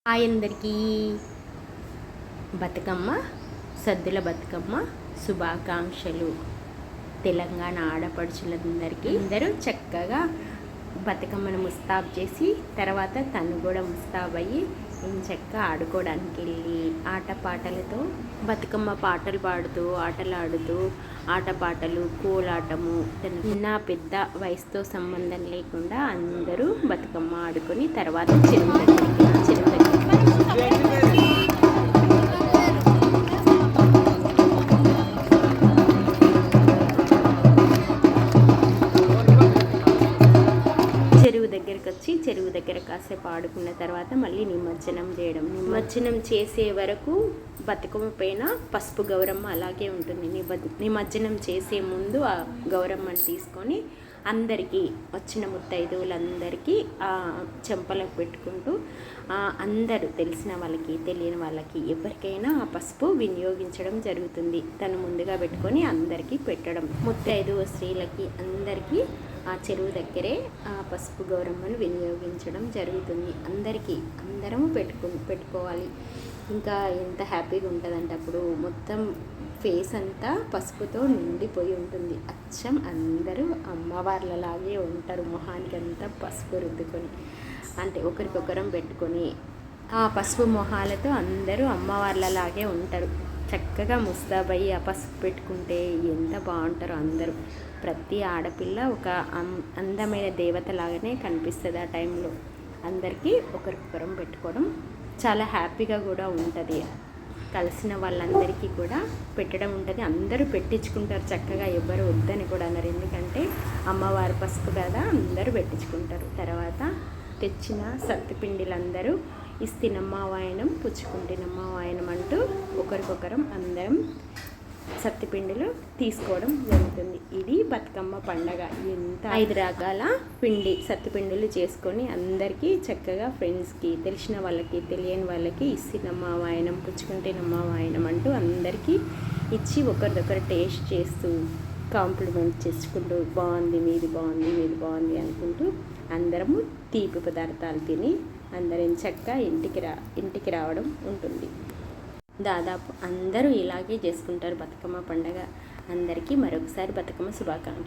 Hi అందరికీ బతుకమ్మ సద్దుల బతుకమ్మ శుభాకాంక్షలు. తెలంగాణ ఆడపడుచులందరికీ అందరూ చక్కగా బతుకమ్మను ముస్తాబ్ చేసి తర్వాత తను కూడా ముస్తాబ్ అయ్యి చక్కగా ఆడుకోవడానికి వెళ్ళి ఆటపాటలతో బతుకమ్మ పాటలు పాడుతూ ఆటలాడుతూ ఆటపాటలు కోలాటము చిన్న పెద్ద వయసుతో సంబంధం లేకుండా అందరూ బతుకమ్మ ఆడుకొని తర్వాత చెరువు దగ్గరికి వచ్చి చెరువు దగ్గర కాసేపు ఆడుకున్న తర్వాత మళ్ళీ నిమజ్జనం చేయడం. నిమజ్జనం చేసే వరకు బతుకమ్మ పైన పసుపు గౌరమ్మ అలాగే ఉంటుంది. నిమజ్జనం చేసే ముందు ఆ గౌరమ్మని తీసుకొని అందరికీ వచ్చిన ముత్తైదువులందరికీ చెంపలకు పెట్టుకుంటూ అందరూ తెలిసిన వాళ్ళకి తెలియని వాళ్ళకి ఎవరికైనా ఆ పసుపు వినియోగించడం జరుగుతుంది. తను ముందుగా పెట్టుకొని అందరికీ పెట్టడం. ముత్తైదువు స్త్రీలకి అందరికీ ఆ చెరువు దగ్గరే ఆ పసుపు గౌరమ్మను వినియోగించడం జరుగుతుంది. అందరము పెట్టుకోవాలి. ఇంకా ఎంత హ్యాపీగా ఉంటుందంటే అప్పుడు మొత్తం ఫేస్ అంతా పసుపుతో నిండిపోయి ఉంటుంది. అచ్చం అందరూ అమ్మవార్లలాగే ఉంటారు. మొహానికి అంతా పసుపు రుద్దుకొని అంటే ఒకరికొకరం పెట్టుకొని ఆ పసుపు మొహాలతో అందరూ అమ్మవార్లలాగే ఉంటారు. చక్కగా ముస్తాబయ్యి ఆ పసుపు పెట్టుకుంటే ఎంత బాగుంటారో అందరూ. ప్రతి ఆడపిల్ల ఒక అందమైన దేవత లాగానే కనిపిస్తుంది ఆ టైంలో. అందరికీ ఒకరికొకరం పెట్టుకోవడం చాలా హ్యాపీగా కూడా ఉంటుంది. కలిసిన వాళ్ళందరికీ కూడా పెట్టడం ఉంటుంది. అందరూ పెట్టించుకుంటారు చక్కగా, ఎవరు వద్దని కూడా అన్నారు. ఎందుకంటే అమ్మవారి పసుపు కదా, అందరూ పెట్టించుకుంటారు. తర్వాత తెచ్చిన సత్తుపిండిలందరూ ఇస్తినమ్మ వాయనం పుచ్చుకుంటున్నమ్మ వాయనం అంటూ ఒకరికొకరం అందరం సత్తిపిండిలు తీసుకోవడం జరుగుతుంది. ఇది బతుకమ్మ పండగ. ఎంత 5 రకాల సత్తిపిండిలు చేసుకొని అందరికీ చక్కగా ఫ్రెండ్స్కి, తెలిసిన వాళ్ళకి, తెలియని వాళ్ళకి ఇస్తినమ్మ వాయనం పుచ్చుకుంటేనమ్మ వాయనం అంటూ అందరికీ ఇచ్చి ఒకరిదొకరు టేస్ట్ చేస్తూ కాంప్లిమెంట్ చేసుకుంటూ బాగుంది, మీది బాగుంది అనుకుంటూ అందరము తీపి పదార్థాలు తిని అందరం చక్కగా ఇంటికి రావడం ఉంటుంది. దాదాపు అందరూ ఇలాగే చేసుకుంటారు బతుకమ్మ పండగ. అందరికీ మరొకసారి బతుకమ్మ శుభాకాంక్షలు.